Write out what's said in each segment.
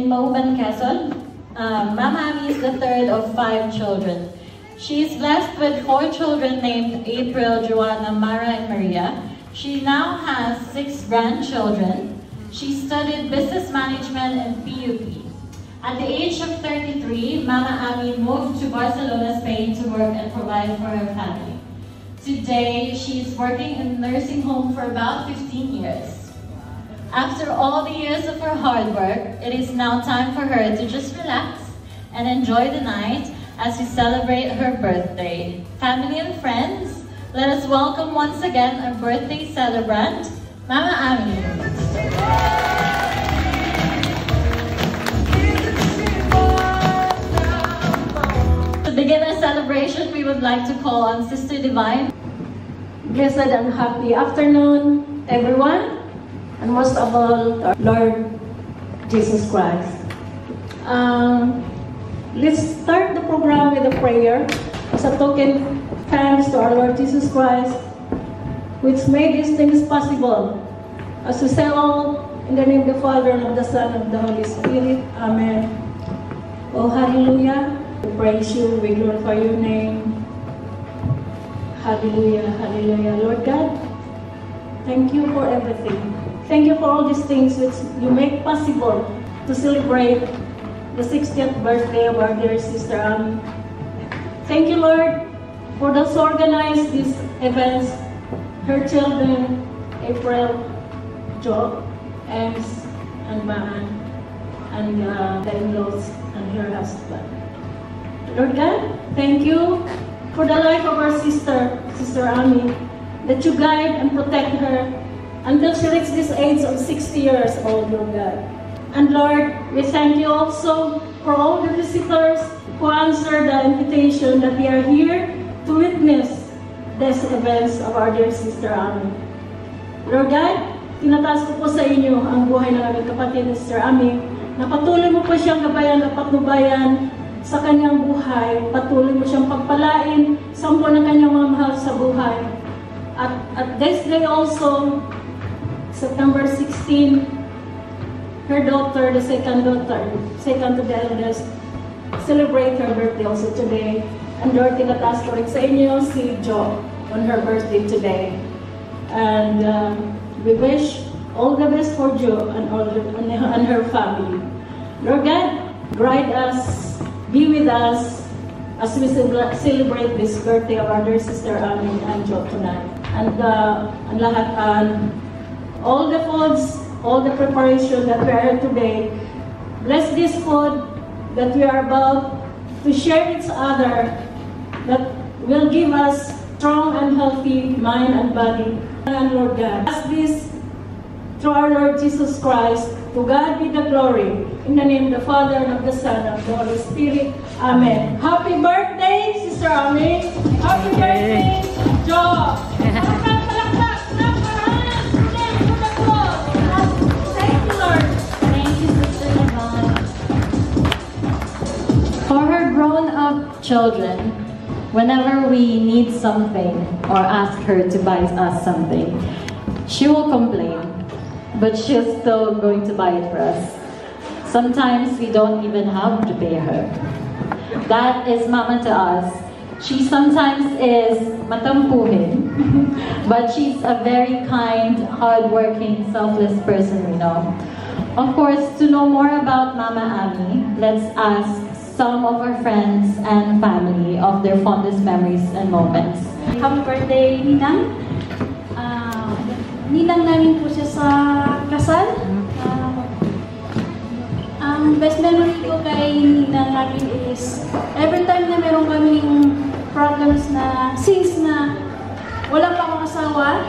in Mauban, Quezon. Mama Ami is the third of 5 children. She is blessed with 4 children named April, Joanna, Mara, and Maria. She now has 6 grandchildren. She studied business management and PUP. At the age of 33, Mama Ami moved to Barcelona, Spain to work and provide for her family. Today, she is working in a nursing home for about 15 years. After all the years of her hard work, it is now time for her to just relax and enjoy the night as we celebrate her birthday. Family and friends, let us welcome once again our birthday celebrant, Mama Ami. To begin our celebration, we would like to call on Sister Divine. Blessed and happy afternoon, everyone, and most of all, our Lord Jesus Christ. Let's start the program with a prayer as a token thanks to our Lord Jesus Christ, which made these things possible. As we say all, in the name of the Father, and of the Son, and of the Holy Spirit. Amen. Oh, hallelujah. We praise you, we glorify your name. Hallelujah, hallelujah. Lord God, thank you for everything. Thank you for all these things which you make possible to celebrate the 60th birthday of our dear Sister Ami. Thank you, Lord, for those who organized these events, her children, April, Jo, Ems, and Maan, and the in-laws and her husband. Lord God, thank you for the life of our Sister Ami, that you guide and protect her until she reaches this age of 60 years old, Lord God. And Lord, we thank you also for all the visitors who answered the invitation that we are here to witness these events of our dear Sister Ami. Lord God, tinataas ko po sa inyo ang buhay ng aming kapatid na Sister Ami, na patuloy mo po siyang gabayan at patnubayan sa kanyang buhay, patuloy mo siyang pagpalain sa ng kanyang mga mahal sa buhay. At this day also, September 16, her daughter, the second to the eldest, celebrate her birthday also today. And Lord, tinataas ko rin sa inyo si Jo on her birthday today. And we wish all the best for Jo and her family. Lord God, guide us, be with us as we celebrate this birthday of our dear Sister Ami and Jo tonight. And all the foods, all the preparation that we are today, bless this food that we are about to share each other, that will give us strong and healthy mind and body. And Lord God, ask this through our Lord Jesus Christ. To God be the glory. In the name of the Father, and of the Son, and of the Holy Spirit. Amen. Happy birthday, Sister Ami. Happy birthday, Jo. Thank you, Lord. Thank you, Sister Divine. For her grown-up children, whenever we need something or ask her to buy us something, she will complain, but she's still going to buy it for us. Sometimes we don't even have to pay her. That is Mama to us. She sometimes is matampuhin, but she's a very kind, hardworking, selfless person, we know. Of course, to know more about Mama Ami, let's ask some of our friends and family of their fondest memories and moments. Happy birthday, Ninang. Ninang namin po siya sa kasal. Ang best memory ko kay Ninang namin is every time na meron kaming problems na since na wala pa akong asawa,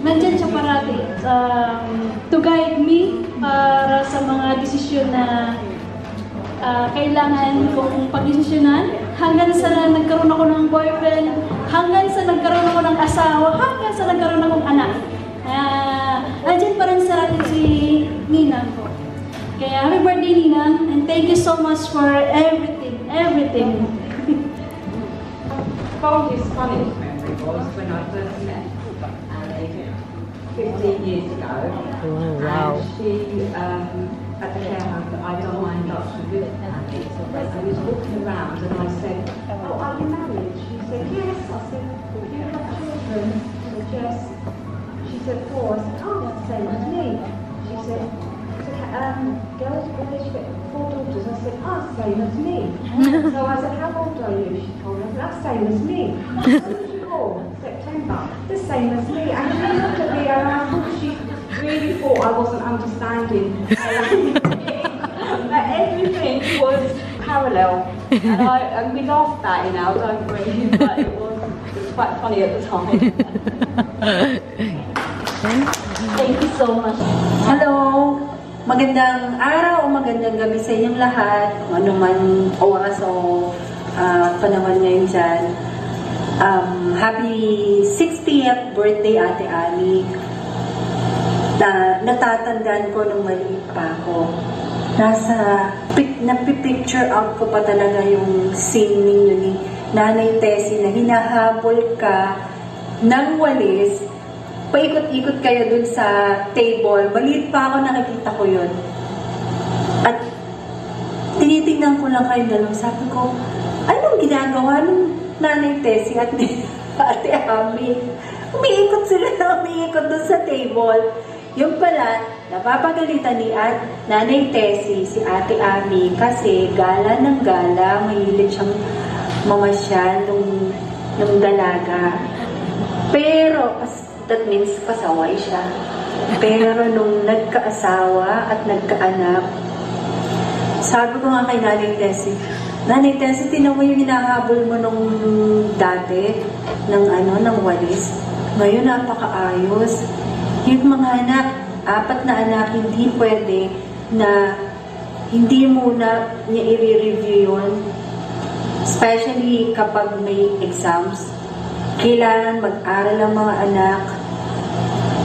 nandyan siya parati to guide me para sa mga desisyon na kailangan kong pagdesisyonan, hanggang sa nagkaroon ako ng boyfriend, hanggang sa nagkaroon ako ng asawa, hanggang sa nagkaroon akong anak. Andyan pa rin sa atin si Ninang ko. Kaya happy birthday, Ninang, and thank you so much for everything. Fondest memory was when I first met Annie 15 years ago. Oh, wow. And at the care home that I don't mind up to good. I was walking around and I said, "Oh, are you married?" She said, "Yes." I said, "Do you have children?" She said, "Yes." She said, "4." I said, "Oh, that's the same as me." She said, "Girls, boys, you get 4 daughters." I said, "Oh, same as me." So I said, "How old are you?" She told me, "That's same as me." When was you born? September. The same as me. And she looked at me and I thought she really thought I wasn't understanding. But everything was parallel. And we laughed at it now, don't we? But it was quite funny at the time. Thank you so much. Hello! Magandang araw o magandang gabi sa inyong lahat, kung ano man oras o panahon ngayon dyan. Happy 60th birthday, Ate Ami. Natatandaan ko nung maliit pa ako. Napipicture out ko pa talaga yung scene ninyo ni Nanay Tessie na hinahabol ka ng walis. Paikot-ikot kayo dun sa table. Maliit pa ako, nakikita ko yun. At tinitingnan ko lang kayo dalawa. Sabi ko, anong ginagawa ng Nanay Tessie at Ate Ami? Umiikot sila na umiikot dun sa table. Yung pala, napapagalitan ni Nanay Tessie si Ate Ami kasi gala ng gala, mahilig siyang mamasyal nung dalaga. Pero, that means pasaway siya. Pero nung nagkaasawa at nagkaanak, sabi ko nga kay Nanay Tessie, tinan mo yung hinahabol mo nung dati, ng walis. Ngayon, napakaayos. Yung mga anak, 4 na anak, hindi pwede na hindi muna niya i-review yun. Especially kapag may exams. Kailangan mag-aral ang mga anak,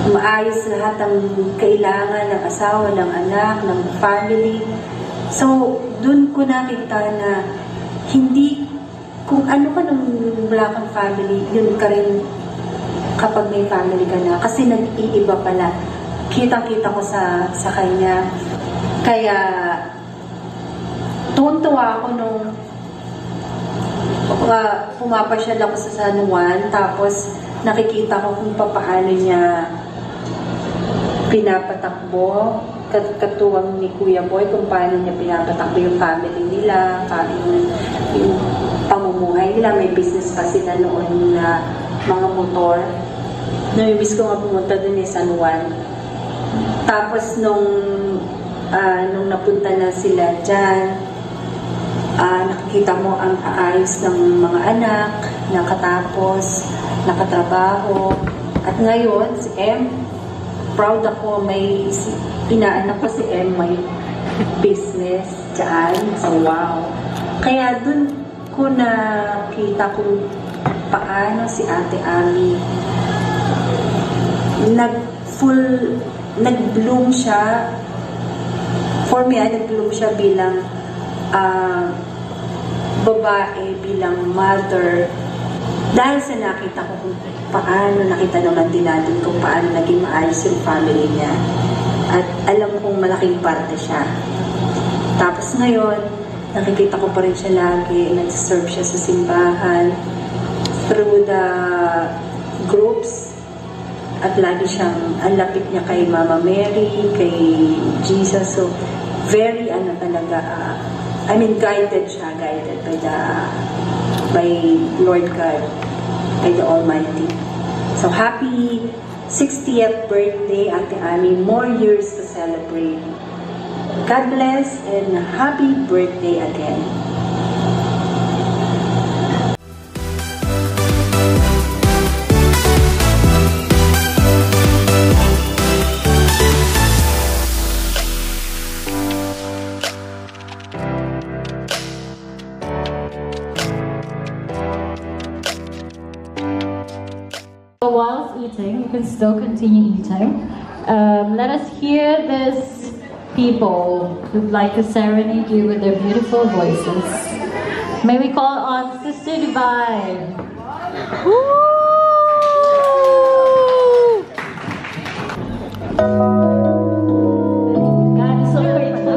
maayos lahat ang kailangan ng asawa, ng anak, ng family. So, dun ko nakita na hindi, kung ano ka nung wala kang family, yun ka rin kapag may family ka na. Kasi nag-iiba pala. Kita-kita ko sa kanya. Kaya, tuwang-tuwa ako nung pumapasyal ako sa San Juan, tapos nakikita ko kung paano niya pinapatakbo, katuwang ni Kuya Boy, kung paano niya pinapatakbo yung family nila, yung pamumuhay nila. May business pa sila noon na mga motor. Namimiss ko nga pumunta dun sa San Juan. Tapos nung napunta na sila dyan, nakikita mo ang aayos ng mga anak, nakatapos, nakatrabaho. At ngayon, si M, proud ako, may inaanak ko si M, may business dyan. So, wow. Kaya dun ko nakita kung paano si Ate Ami nag-bloom siya. For me, nag-bloom siya bilang babae, bilang mother, dahil sa nakita ko kung paano, nakita naman din natin kung paano naging maayos yung family niya. At alam kong malaking parte siya. Tapos ngayon, nakikita ko pa rin siya lagi, nag-serve siya sa simbahan, through the groups, at lagi siyang, ang lapit niya kay Mama Mary, kay Jesus. So, very, talaga, guided siya, guided by Lord God, by the Almighty. So, happy 60th birthday, Ate Ami. More years to celebrate. God bless and happy birthday again. Whilst eating, you can still continue eating. Let us hear these people who'd like to serenade you with their beautiful voices. May we call on Sister Divine. God is so grateful.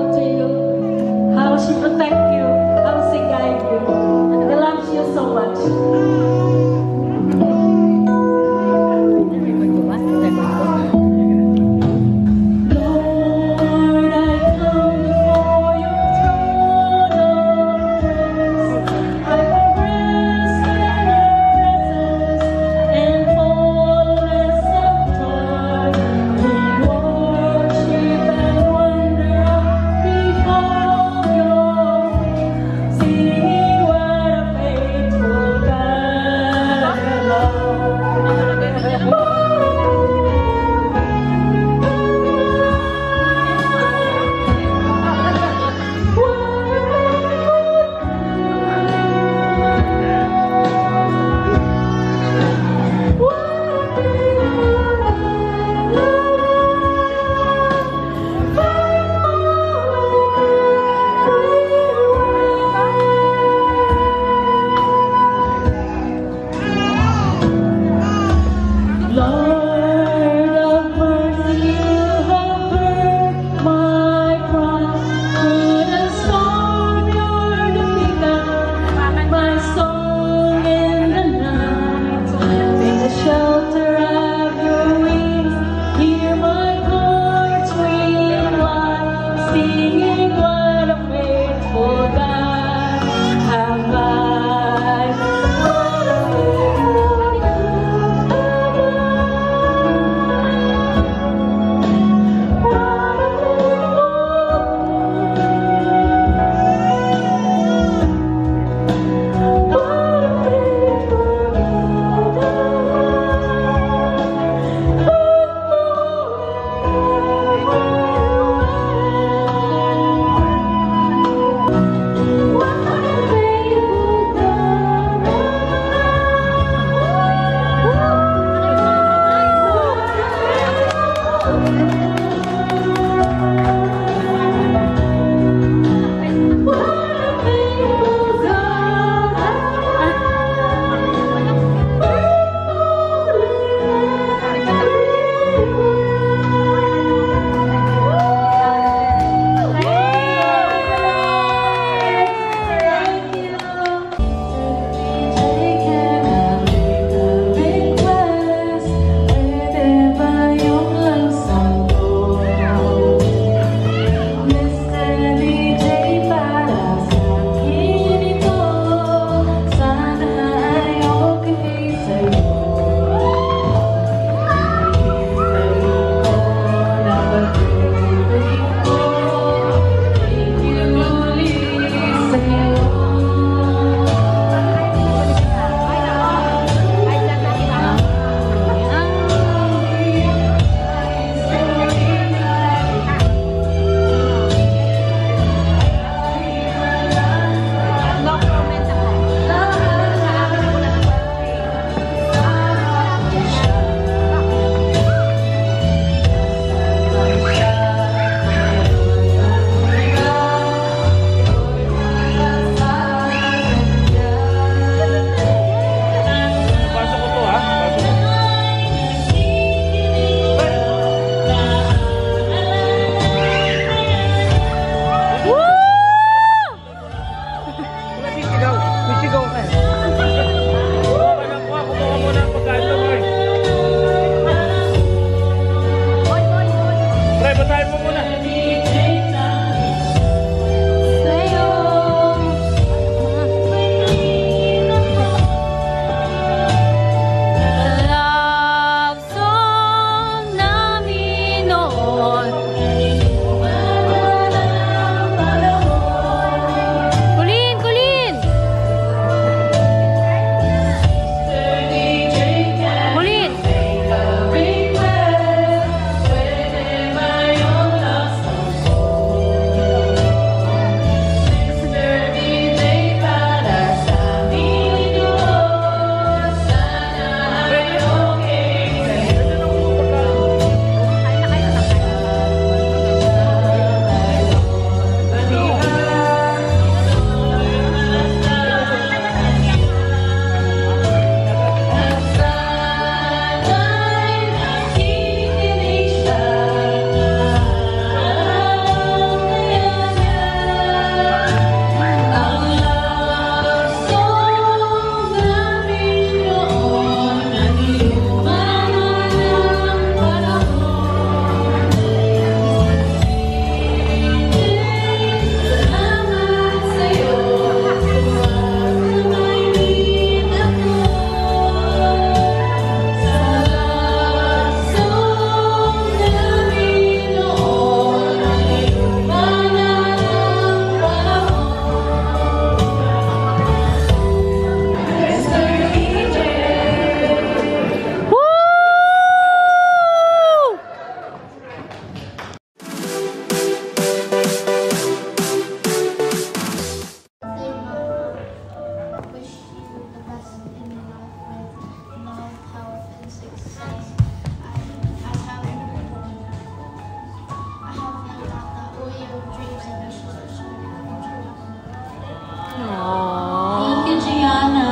Thank you, Gianna.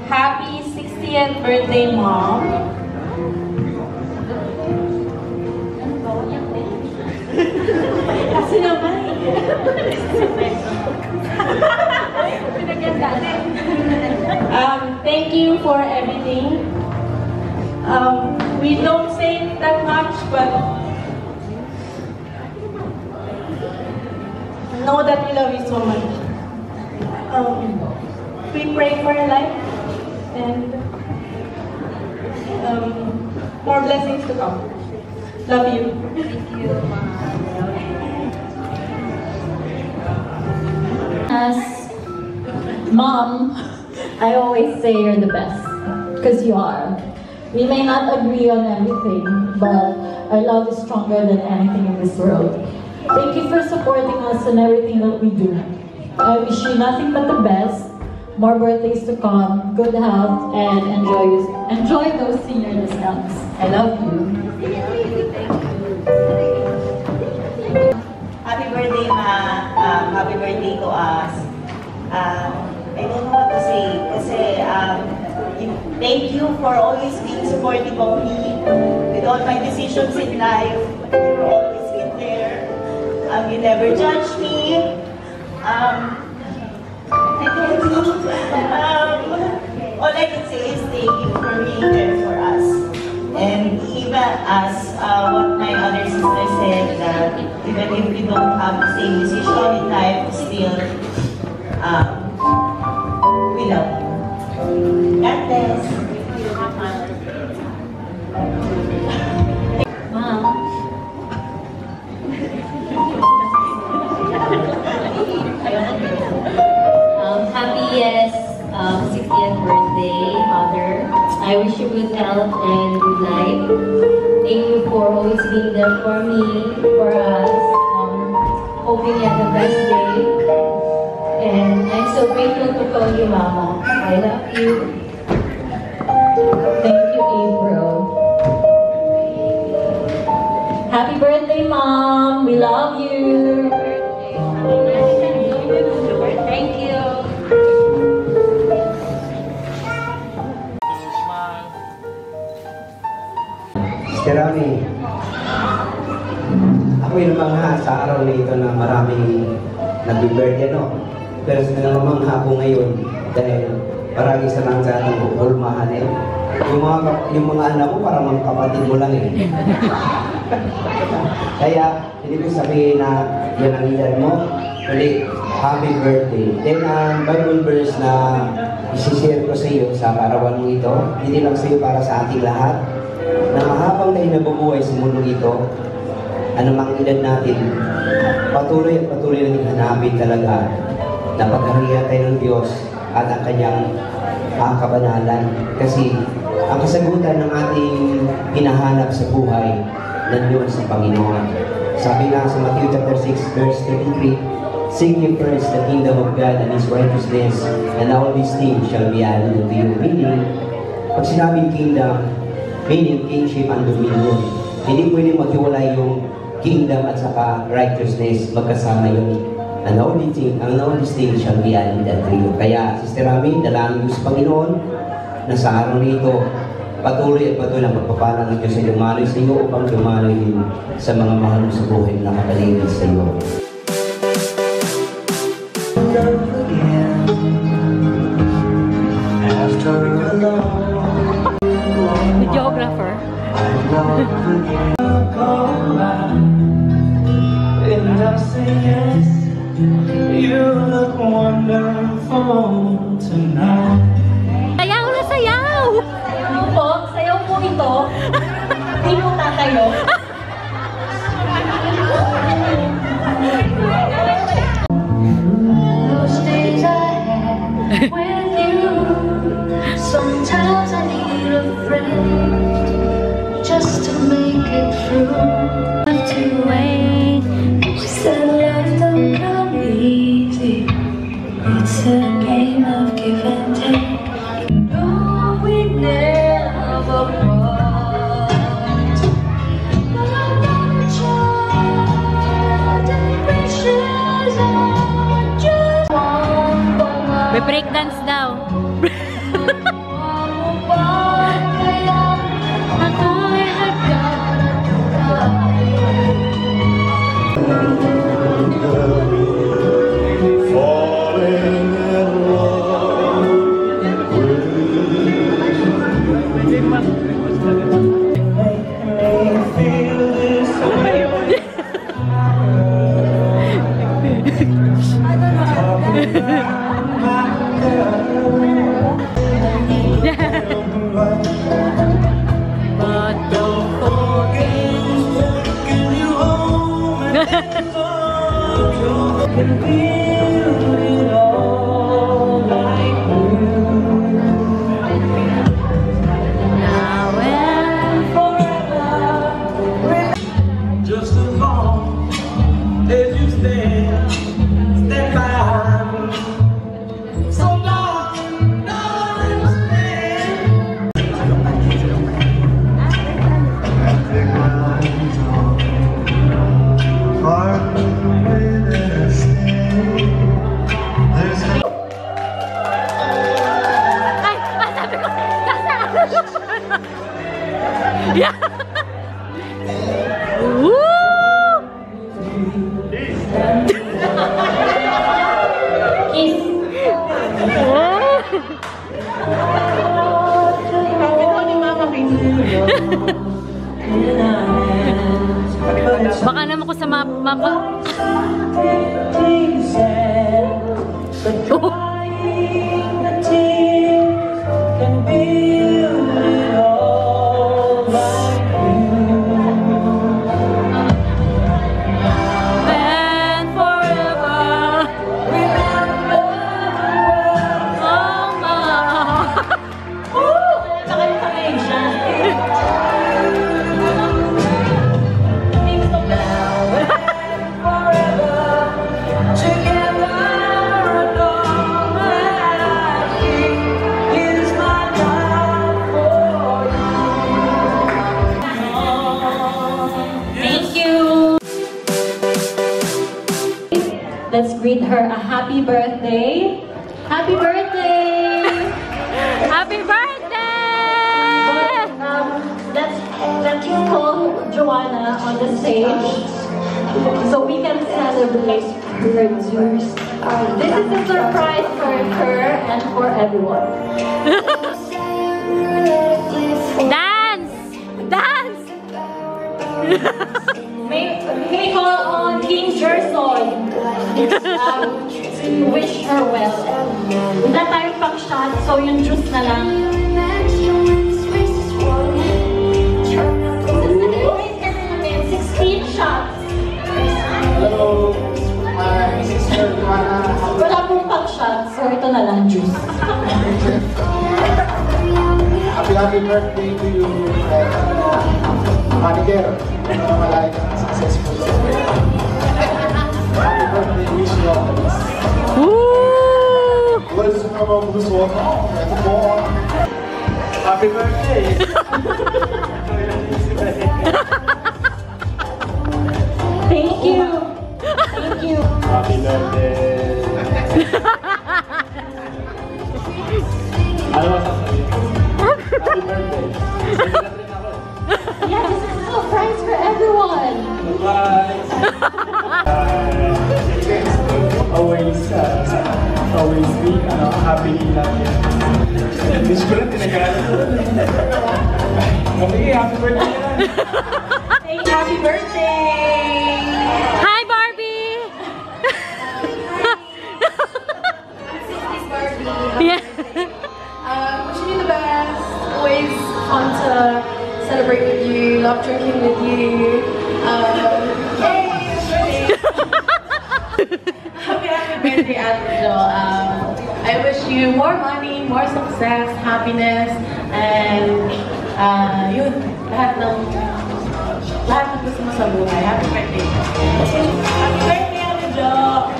Happy 60th birthday, Mom. Kasi naman. Thank you for everything. We don't say that much, but know that we love you so much. We pray for your life and more blessings to come. Love you. As Mom, I always say you're the best, because you are. We may not agree on everything, but our love is stronger than anything in this world. Thank you for supporting us in everything that we do. I wish you nothing but the best, more birthdays to come, good health, and enjoy those senior discounts. I love you. Happy birthday, Ma. Happy birthday to us. I don't know what to say kasi thank you for always being supportive of me with all my decisions in life. You've always been there. You never judge me. All I can say is thank you for being there for us. And even as what my other sister said, that even if we don't have the same decision in life, still we love you. God bless. Mom. Happy 60th birthday, Father. I wish you good health and good life. Thank you for always being there for me, for us. Hoping you have the best day. And I'm so grateful to call you Mama. I love you. Thank you, April. Happy birthday, Mom. We love you. Thank you. Sister Rami, ako yung namangha sa araw na ito na maraming nag-birthday, no? Pero sa namangha ko ngayon dahil parang isa lang sa ating hulmahan eh. Yung mga anak ko parang mga kapatid mo lang eh. Kaya, hindi ko sabihin na yan ang edad mo, kundi happy birthday. Then, ang Bible verse na isishare ko sa iyo sa karawan mo ito, hindi lang sa iyo para sa ating lahat, na habang tayo nabubuhay sa mundo ito, anumang edad natin, patuloy at patuloy natin hanapin talaga na pagkariyan tayo ng Diyos at ang kanyang kabanalan. Kasi ang kasagutan ng ating hinahanap sa buhay nandoon sa Panginoon. Sabi nga sa Matthew chapter 6 verse 33, "Seek ye first the kingdom of God and His righteousness, and all these things shall be added unto you." Meaning, pag sinabing kingdom, meaning kingship and dominion. Hindi pwede maghiwalay yung kingdom at saka righteousness, magkasama yun. And all these things shall be added unto you. Kaya, Sister Rami, dalangin ko sa Panginoon na sa araw nito, patuloy at patuloy ang pagpapalang ng Diyos ay dumaloy sa iyo upang dumaloy din sa mga mahal mo sa buhay na nakapaligid sa iyo. Videographer. And I say yes, you look wonderful tonight. Sayaw na sayaw! Sayaw po, sayaw po ito. Hindi mo tatayo. Those days I had with you, sometimes I need a friend just to make it through. Have to wait, said life don't come easy. It's a game of give and take. May breakdance daw. Just as long as you stand by me. So long, don't stand. Yeah. Woo! Baka naman ko sa mapa. Let's greet her a happy birthday. Happy birthday! Happy birthday! Let's call Joanna on the stage so we can celebrate her juice. This is a surprise for her and for everyone. Dance! Dance! May call on King Gerson to wish her well. Wala tayong pang shot, so yung juice na lang. 16 shots. Hello, my sister Joanna. Wala pong pang shot, so ito na lang juice. Happy birthday to you, manager. Malay ka successful. Happy birthday, wish you all the best. Let's go this one. Ito po. Happy birthday. Thank you. Thank you. Happy birthday. Ano masasabi? Happy birthday. Yeah, this is a surprise for everyone. Surprise. Always be happy lagi. Hindi ko lang tinagalan. Okay, happy birthday. Happy birthday. Hi, Barbie! Yeah. Wishing you the best. Always fun to celebrate with you. Love drinking with you. Happy birthday, Angel. I wish you more money, more success, happiness, and yun, lahat ng gusto mo sa buhay. Happy birthday. Happy birthday, Angel.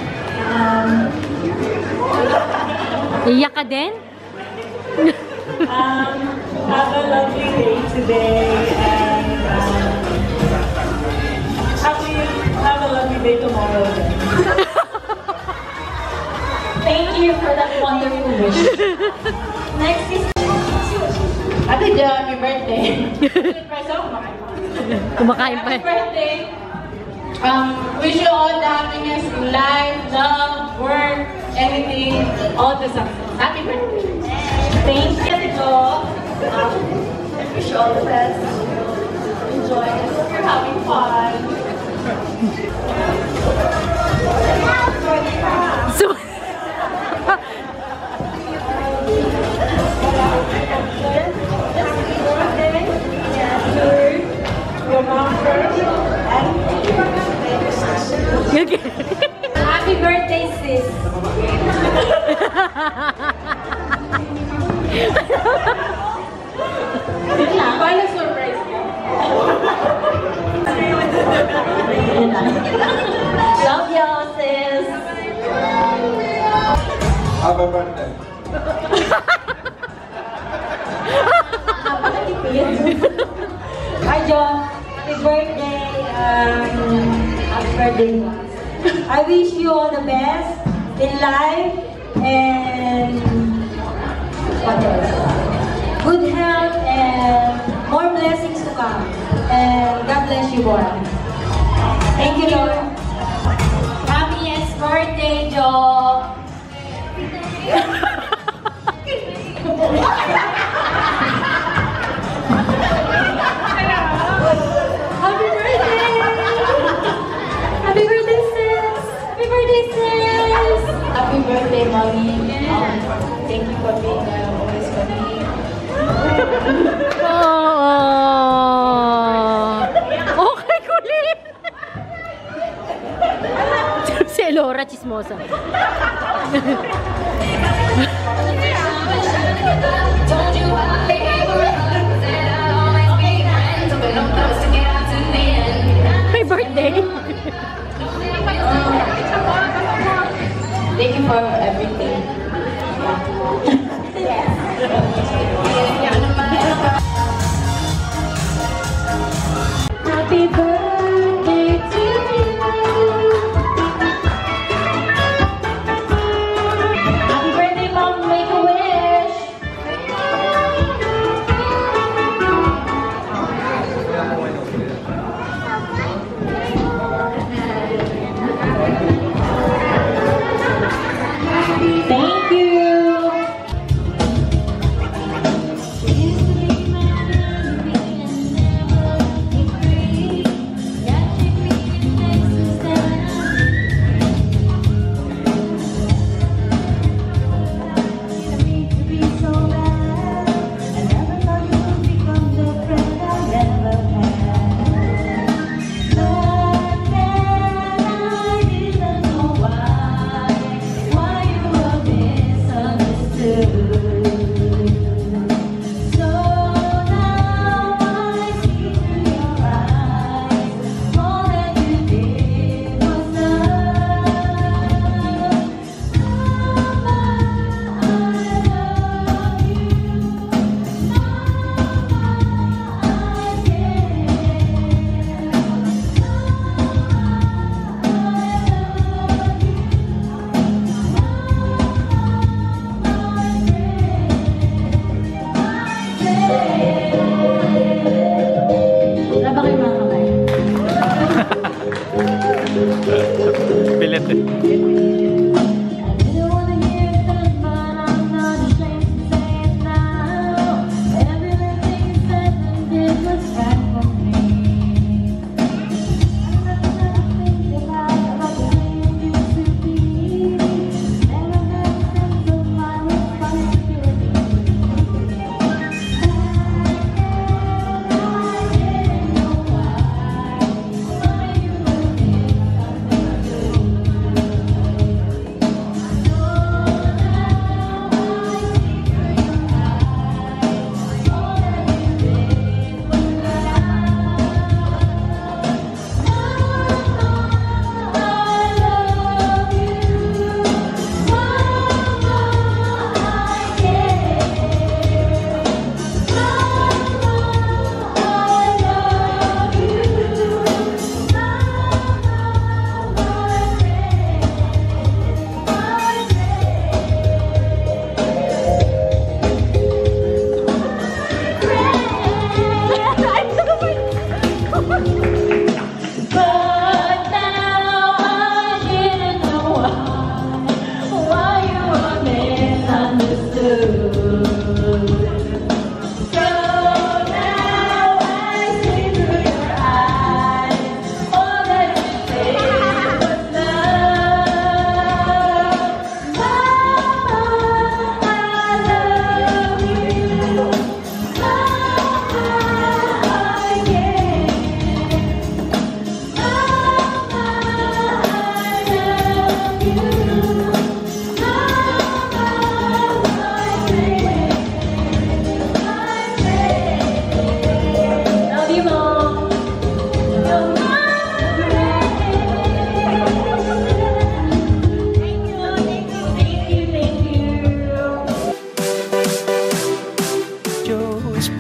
Iyak ka din? Have a lovely day today, and have a lovely day tomorrow. Thank you for that wonderful wish. Next is Ate Jo, happy birthday. Surprise ako, Kumakain pa. happy birthday. Wish you all the happiness in life, love, work, anything, all the success. Happy birthday. thank you, Jo. I wish you all the best. Enjoy. I hope you're having fun. So, Your mom first. Happy birthday, sis. Paano surprise ka? Love y'all, sis. Happy birthday. Hi, John. Happy birthday. Happy birthday. I wish you all the best in life and what else? Good health and more blessings to come. And God bless you all. Thank you, Lord. Happiest birthday, Joe. Happy birthday! Happy birthday, sis! Happy birthday, sis! Happy birthday, Mommy. Thank you for being always for me. okay, kulit. Si Elora, chismosa. My birthday. Thank you for everything. Happy birthday to you. Happy birthday, Mom. Make a wish. Thank you. Wala ba kayo mga kamay? Pilit eh.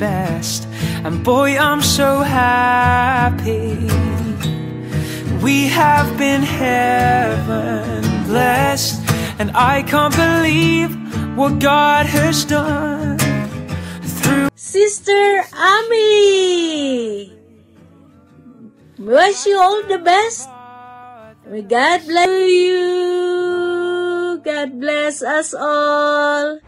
Best, and boy, I'm so happy. We have been heaven blessed, and I can't believe what God has done through Sister Ami. Wish you all the best. May God bless you. God bless us all.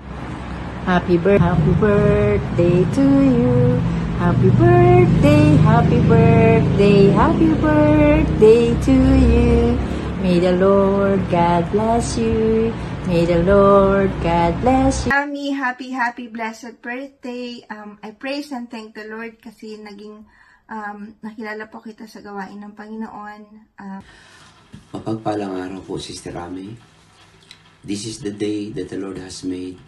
Happy birthday to you. Happy birthday, happy birthday, happy birthday to you. May the Lord God bless you. May the Lord God bless you. Ami, happy blessed birthday. I praise and thank the Lord kasi nakilala po kita sa gawain ng Panginoon. Mapagpalang araw po, Sister Ami. This is the day that the Lord has made.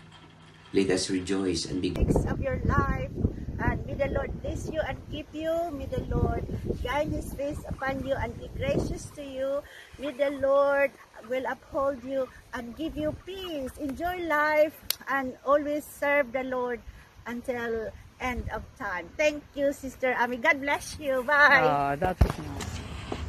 Let us rejoice and be glad of your life, and may the Lord bless you and keep you. May the Lord shine His face upon you and be gracious to you. May the Lord will uphold you and give you peace. Enjoy life and always serve the Lord until end of time. Thank you, Sister Ami. God bless you. Bye. That's nice.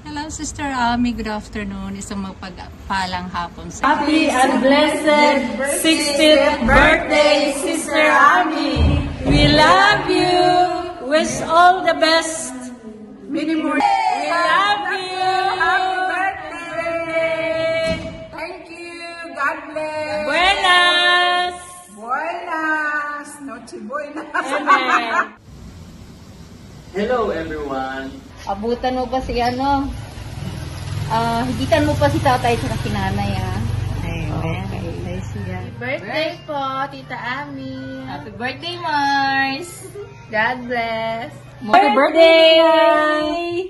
Hello, Sister Ami. Good afternoon. Isang magpagpalang hapon sa Happy and blessed 60th birthday, Sister Ami. We love you. Wish all the best. Many more. We love you. Happy birthday. Thank you. God bless. Buenas. Buenas. Noche buenas. Amen. Hello, everyone. Abutan mo pa si higitan mo pa si tatay sa kinanay, Amen. Okay. Happy birthday po, Tita Ami. Happy birthday, Mars. God bless. Happy birthday!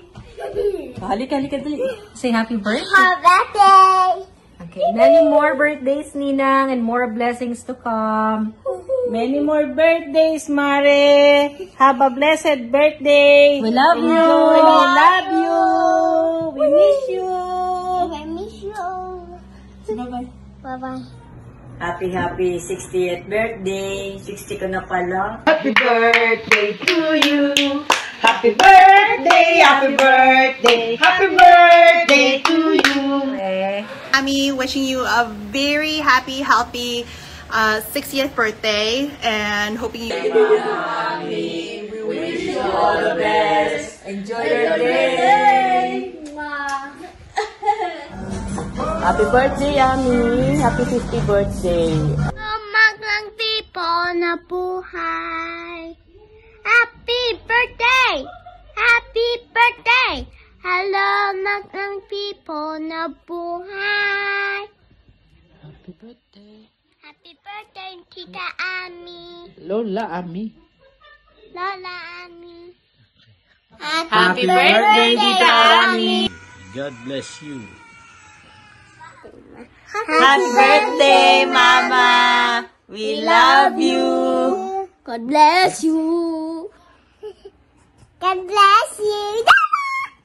Halika dali. Say happy birthday. Happy birthday! Okay, many more birthdays, Ninang, and more blessings to come. Many more birthdays, Mare. Have a blessed birthday. We love you. We love you. We miss you. I miss you. Bye-bye. Bye-bye. Happy 60th birthday. 60 ka na pala. Happy birthday to you. Happy birthday, happy birthday, happy birthday to you. Ami, wishing you a very happy, healthy 60th birthday and hoping you... Ami, we wish you all the best. Enjoy your day. Happy birthday, Ami. Happy 50th birthday. Maglang people na buhay. Happy birthday! Happy birthday! Hello, maglang people na buhay. Happy birthday. Happy birthday, Tita Ami. Lola Ami. Lola Ami. Happy birthday, Tita Ami. God bless you. Happy birthday, Mama. We love you. God bless you. God bless you.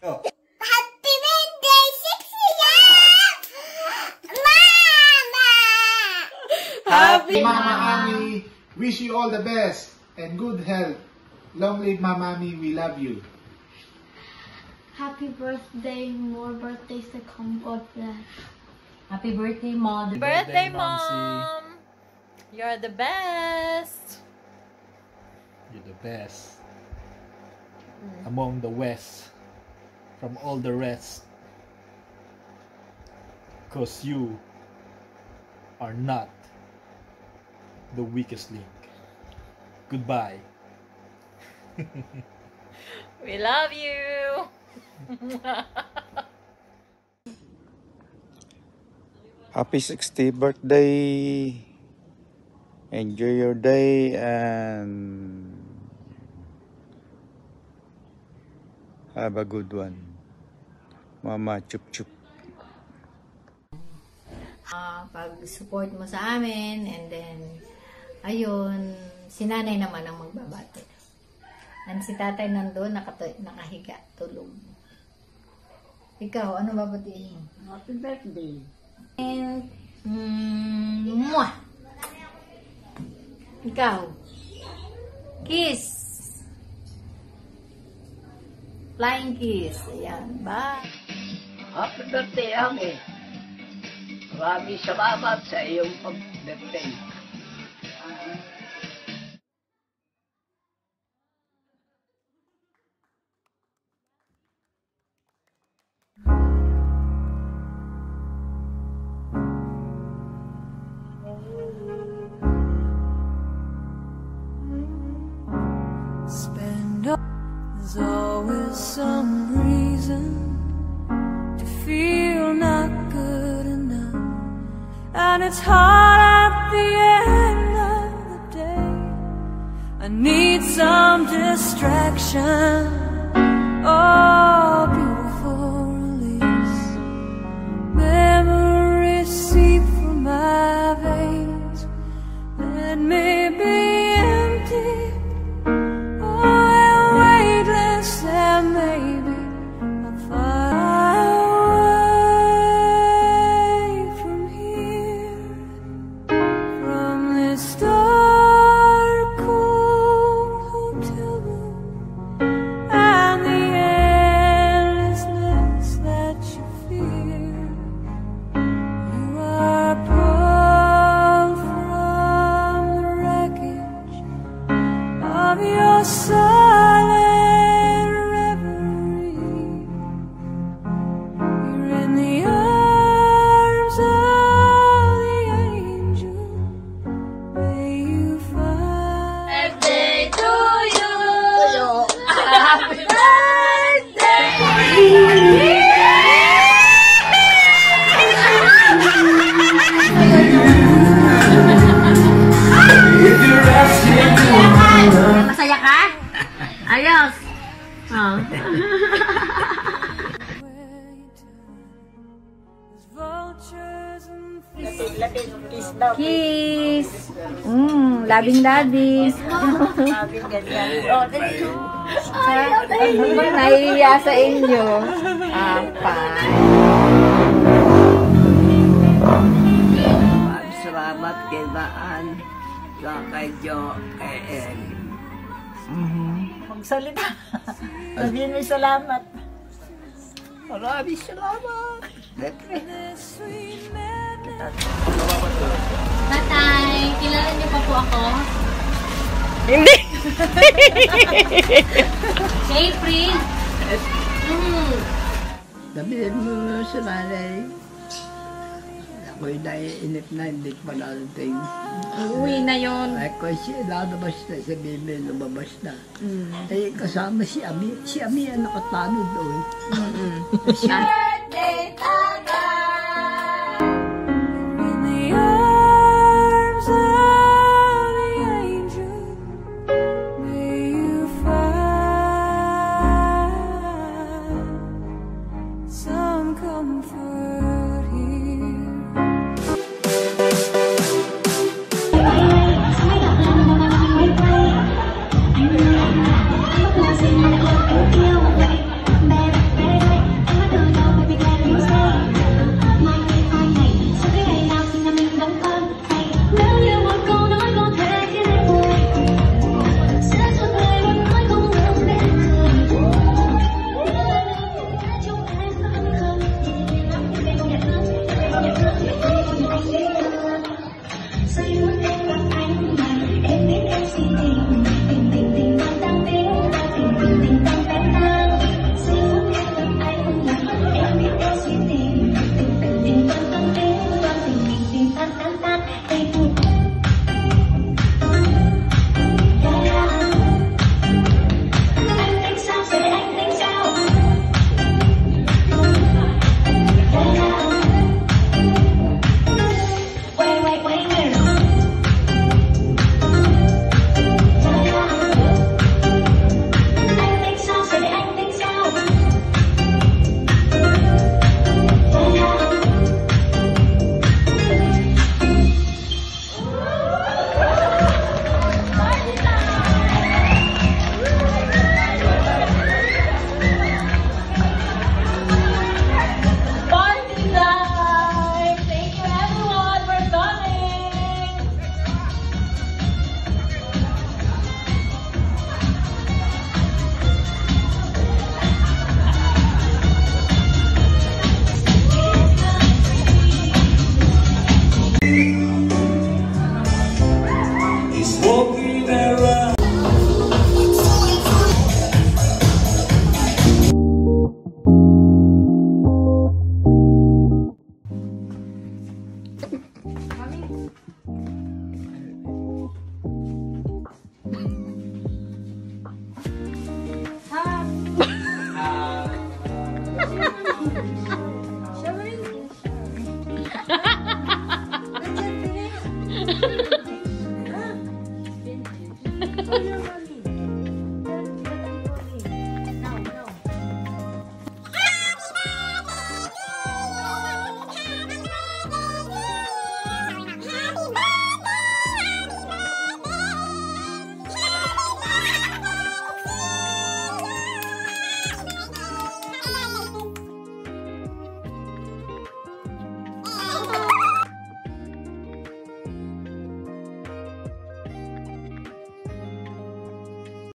Happy birthday, 60 Mama! Happy Mama Ami. Wish you all the best and good health. Long live Mama Ami. We love you. Happy birthday. More birthdays to come. God bless. Happy birthday, Mom. Birthday, Mom. You're the best. You're the best. Among the West. From all the rest. Because you are not the weakest link. Goodbye. We love you. Happy 60th birthday. Enjoy your day and have a good one. Mama, chup chup. Pag-support mo sa amin, and then, ayun, si nanay naman ang magbabati. And si tatay nandun, nakahiga, tulog. Ikaw, ano babatiin mo? Happy birthday. And, mwah! Ikaw, kiss. Flying kiss. Ayan, bye. Happy birthday, Ami. Maraming salamat sa iyong pag-birthday. There's always some reason to feel not good enough, and it's hard at the end of the day. I need some distraction, oh beautiful release. Memories seep from my veins, let me be empty. And maybe I'll fly away from here, from this dark, cold hotel room, and the endlessness that you fear. You are pulled from the wreckage of your silence. Masaya ka? Ayos. Oh. Kiss. Labing-labing. Habang nahihiya sa inyo. Salamat kay Baan, kay Jo, kay El. Magsalita. Sabihin mo salamat. Maraming salamat. Tatay, kilala niyo pa po ako? Hindi! Si April? Sabihin mo sa nanay, ako'y naiinip na, hindi pa narating. Uuwi na yun. Ako siya lalabas na, sabihin mo lumabas na. Eh, kasama si Ami. Si Ami ang nakatanod doon. Birthday, Taga!